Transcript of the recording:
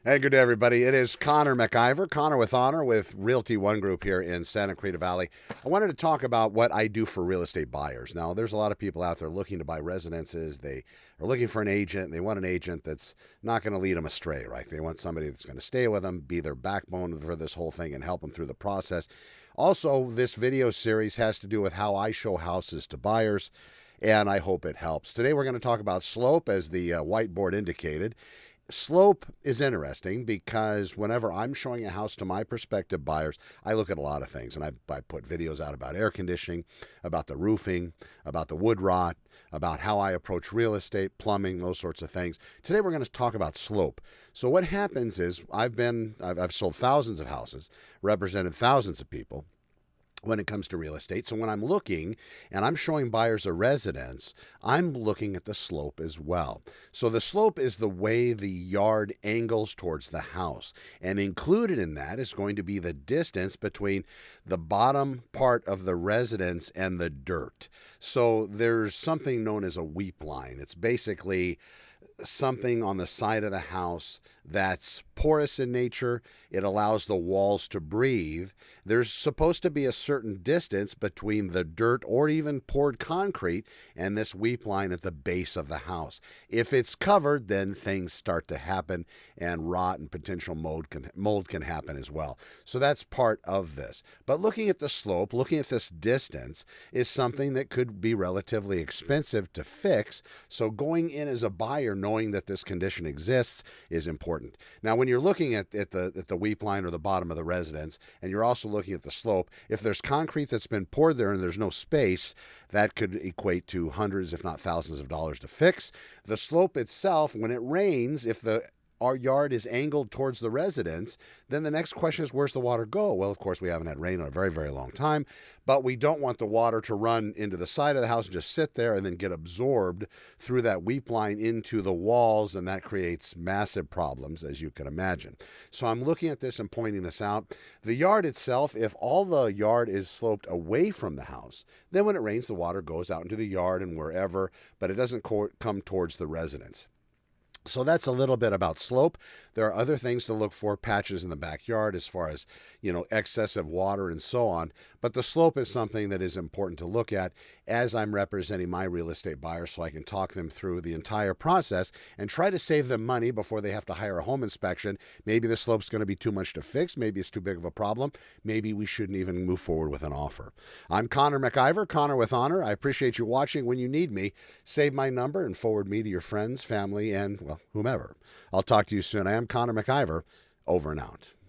Hey, good day, everybody. It is Connor McIver, Connor with Honor with Realty One Group here in Santa Clarita Valley. I wanted to talk about what I do for real estate buyers. Now, there's a lot of people out there looking to buy residences. They are looking for an agent. They want an agent that's not going to lead them astray, right? They want somebody that's going to stay with them, be their backbone for this whole thing, and help them through the process. Also, this video series has to do with how I show houses to buyers, and I hope it helps. Today, we're going to talk about slope, as the whiteboard indicated. Slope is interesting because whenever I'm showing a house to my prospective buyers, I look at a lot of things, and I put videos out about air conditioning, about the roofing, about the wood rot, about how I approach real estate, plumbing, those sorts of things. Today we're going to talk about slope. So what happens is I've sold thousands of houses, represented thousands of people when it comes to real estate. So when I'm looking and I'm showing buyers a residence, I'm looking at the slope as well. So the slope is the way the yard angles towards the house. And included in that is going to be the distance between the bottom part of the residence and the dirt. So there's something known as a weep line. It's basically something on the side of the house that's porous in nature. It allows the walls to breathe. There's supposed to be a certain distance between the dirt or even poured concrete and this weep line at the base of the house. If it's covered, then things start to happen, and rot and potential mold can happen as well. So that's part of this. But looking at the slope, looking at this distance, is something that could be relatively expensive to fix. So going in as a buyer knowing that this condition exists is important. Now, when you're looking at the weep line or the bottom of the residence, and you're also looking at the slope, if there's concrete that's been poured there and there's no space, that could equate to hundreds, if not thousands of dollars to fix. The slope itself, when it rains, if our yard is angled towards the residence, then the next question is, where's the water go? Well, of course, we haven't had rain in a very, very long time, but we don't want the water to run into the side of the house and just sit there and then get absorbed through that weep line into the walls, and that creates massive problems, as you can imagine. So I'm looking at this and pointing this out. The yard itself, if all the yard is sloped away from the house, then when it rains, the water goes out into the yard and wherever, but it doesn't come towards the residence. So that's a little bit about slope. There are other things to look for, patches in the backyard as far as, excessive water and so on. But the slope is something that is important to look at as I'm representing my real estate buyers, so I can talk them through the entire process and try to save them money before they have to hire a home inspection. Maybe the slope's going to be too much to fix. Maybe it's too big of a problem. Maybe we shouldn't even move forward with an offer. I'm Connor McIver, Connor with Honor. I appreciate you watching. When you need me, save my number and forward me to your friends, family, and, well, whomever. I'll talk to you soon. I am Connor McIver, over and out.